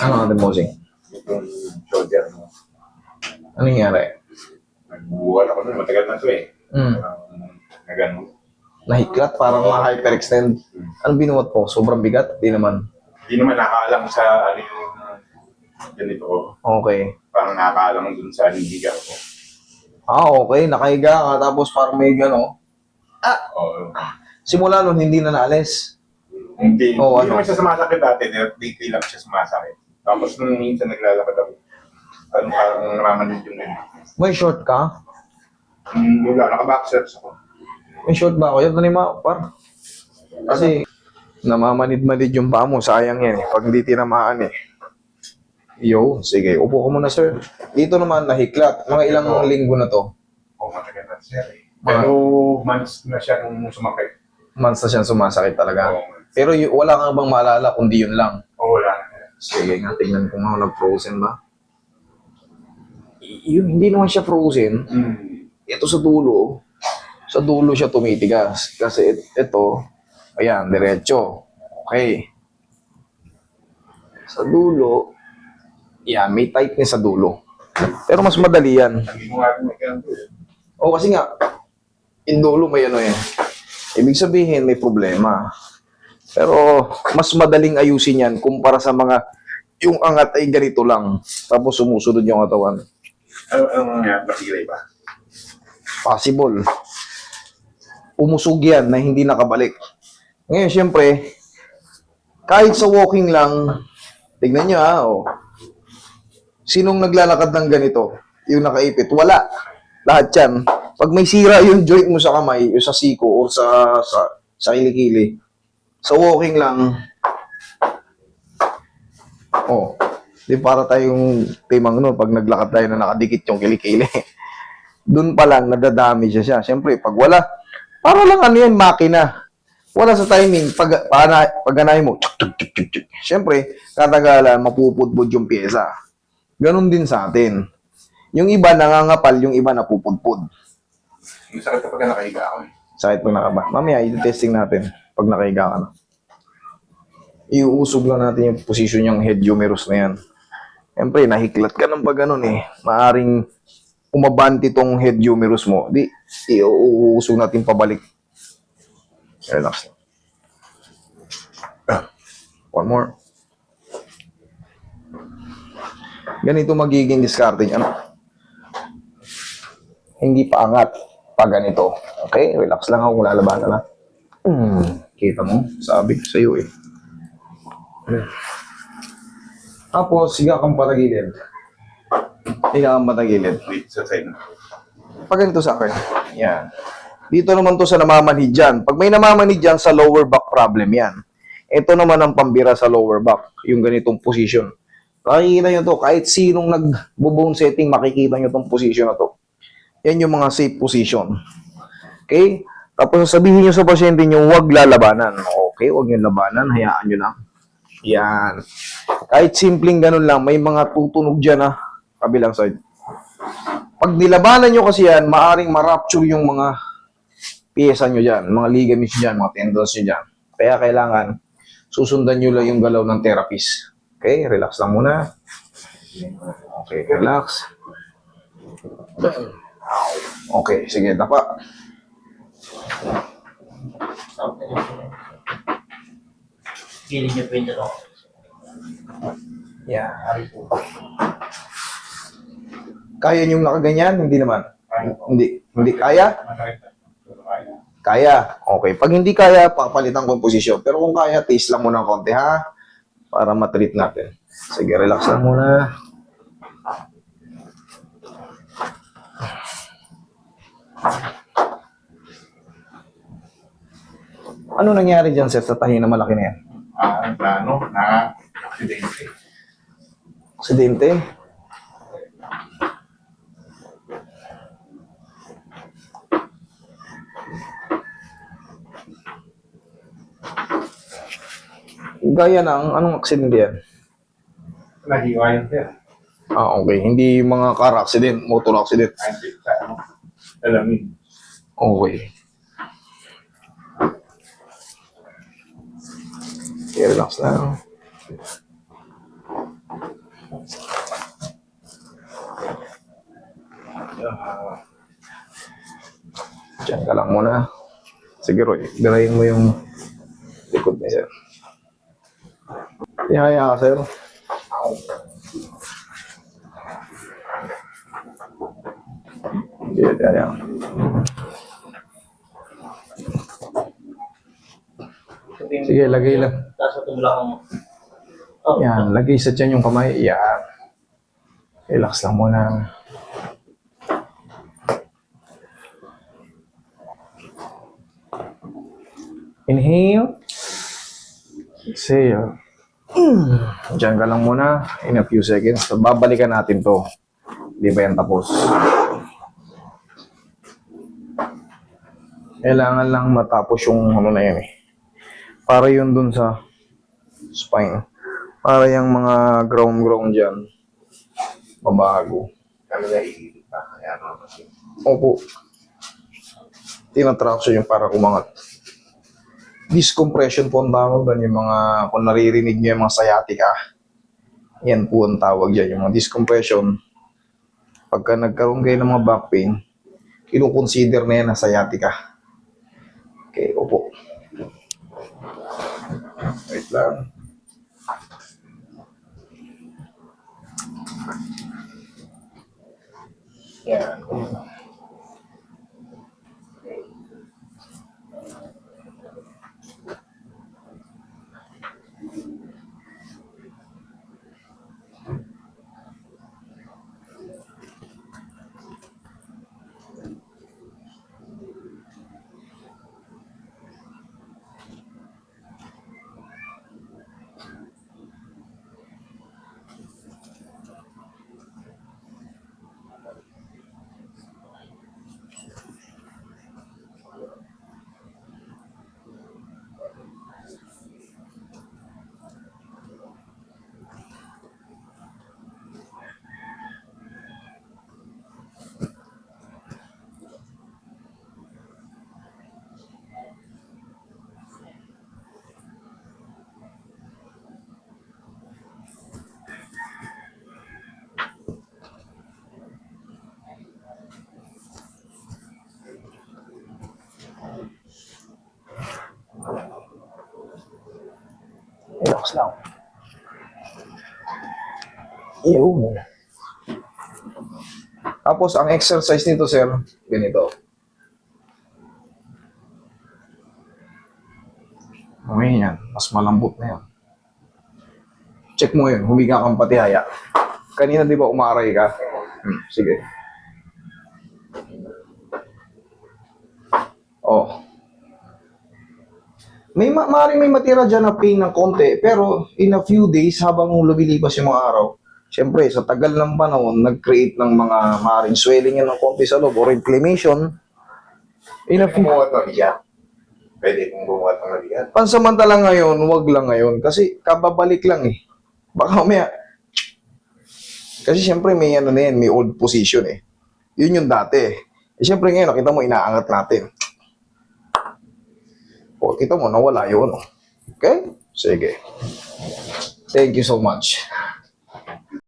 Ano natin, bossing? Itong shoulder mo. Ano nangyari? Nagbubuhat ako nun, matagal na to eh. Hmm. Na ganun. Nahiklat, parang ma-hyperextend. Anong binuhat po? Sobrang bigat? Di naman. Hindi naman nakaalam sa ano yung ganito ko. Okay. Parang nakaalam dun sa higa ko. Ah, okay. Nakahiga ka, tapos parang may gano. Oo. Simula nun, hindi na naalis. Hindi, Oo, hindi ano? naman siya sumasakit dati. Lately lang siya sumasakit. Tapos nung minsan naglalakad ako, parang namamanid yung ganito. May short ka? Wala, naka-boxers ako. May short ba ako? Yan, tanima, par. Kasi, namamanid-manid yung paa mo. Sayang yan eh. Pag hindi tinamaan eh. Yo, sige. Upo ka muna, sir. Dito naman, nahiklat. Mga ilang linggo na to. Oo, matagal na siya eh. Pero months na siya nung sumakit. Months na siyang sumasakit talaga. Oo. Pero wala kang bang maalala kundi yun lang. Oo, wala na. Sige nga, tingnan ko nga nag-frozen ba? Yun, hindi naman siya frozen. Ito sa dulo siya tumitigas. Kasi ito, ayan, diretso. Okay. Sa dulo, yan, may tightness sa dulo. Pero mas madali yan. Hindi mo nga rin magkanto eh. O kasi nga, yung dulo may ano eh. Ibig sabihin, may problema. Pero mas madaling ayusin yan kumpara sa mga yung angat ay ganito lang. Tapos sumusunod yung katawan. Ano nga, bakilay ba? Possible. Umusog yan na hindi nakabalik. Ngayon, syempre, kahit sa walking lang, tignan nyo oh. Sinong naglalakad ng ganito? Yung nakaipit? Wala. Lahat yan. Pag may sira yung joint mo sa kamay, yung sa siko, o sa kilikili, sa walking lang, di para tayong timang no, pag naglakad tayo na nakadikit yung kilikili. Doon pa lang, nadadamage siya. Siyempre, pag wala, para lang ano yan, makina. Wala sa timing, pag ganahin mo, siyempre, katagalan, mapupudpud yung pyesa. Ganon din sa atin. Yung iba nangangapal, yung iba napupudpud. Yung sakit kapag nakahiga ako eh. Sakit pag nakaba. Mamaya, i-testing natin pag nakahiga ka na. Iuusog lang natin yung position yung head humerus na yan. Siyempre, nahiklat ka ng pag ganun eh. Maaring umabanti tong head humerus mo. Di, iuusog natin pabalik. Relax. One more. Ganito magiging diskarte niya. Ano? Hindi pa angat pag ganito. Okay? Relax lang ako kung lalabanan na. Kita mo? Sabi ko sa'yo eh. Tapos, higa kang patagilid. Higa kang patagilid. Dito sa side na. Pag ganito sa akin. Yan. Dito naman to sa namamanhid dyan. Pag may namamanhid dyan, sa lower back problem yan. Ito naman ang pambira sa lower back. Yung ganitong position. Makikita nyo to. Kahit sinong nag-bone setting, makikita nyo tong position na to. Yan yung mga safe position. Okay? Tapos sabihin nyo sa pasyente nyo, huwag lalabanan. Okay, huwag nyo labanan. Hayaan nyo lang. Yan. Kahit simpleng ganun lang, may mga tutunog dyan ha. Kabilang side. Pag nilabanan nyo kasi yan, maaring ma-rupture yung mga piyesa nyo dyan, mga ligaments dyan, mga tendons nyo dyan. Kaya kailangan, susundan nyo lang yung galaw ng therapist. Okay, relax lang muna. Okay, relax. Okay, sige, tapa. Feeling niyo po yung dalawa. Yeah. Kaya niyong nakaganyan? Hindi naman. Hindi kaya? Kaya. Okay. Pag hindi kaya, papalitan ko yung posisyon. Pero kung kaya, taste lang muna ng konti, ha? Para matreat natin. Sige, relax lang muna. Ano nangyari dyan, sir, sa tahi na malaki na yan? Plano na aksidente. Aksidente? Gaya ng, anong aksidente yan? Nahiwa yun siya. Ah, okay. Hindi yung mga car accident, motor accident. Hindi sa alamin. Okay. Okay, relax lang. Diyan ka lang muna. Sige, Roy. Birayin mo yung likod ni sir. Ihaya ka, sir. Yan. Sige, lagay lang. Tapos tumulak mo. Oh, Yan, lagay sa tiyan yung kamay. Yan. Relax lang muna. Inhale. Exhale. Diyan ka lang muna. In a few seconds. So, babalikan natin to. Di ba yan tapos? Kailangan lang matapos yung ano na yan eh. Para yun dun sa spine. Para yung mga ground dyan. Mabago. Kami na iilip pa. Kaya ano kasi. Opo. Tinatraction yung para kumangat. Discompression po ang tawag doon. Yung mga, kung naririnig nyo yung mga sciatica. Yan po ang tawag dyan. Yung mga discompression. Pagka nagkaroon kayo ng mga back pain, kinukonsider na yan na sciatica. Okay, opo. Wait lang. Yan. Relax lang. Yun. Tapos, ang exercise nito, sir, ganito. Okay yan. Mas malambot na yan. Check mo yun. Humiga kang patihaya. Kanina, di ba, umaray ka? Sige. Oh. Maaaring may matira dyan na pain ng konti, pero in a few days, habang lumilipas yung mga araw, syempre, sa tagal ng panahon, nag-create ng mga maaaring swelling yan ng konti sa loob or inflammation. In a few... Bumuhat ng bigat. Pwede kong bumuhat ng bigat. Pansamantala ngayon, wag lang ngayon. Kasi kababalik lang eh. Baka umaya. Kasi syempre may ano na yan, may old position eh. Yun yung dati eh. Syempre ngayon, nakita mo, inaangat natin. O, kita mo, nawala yun. Okay? Sige. Thank you so much.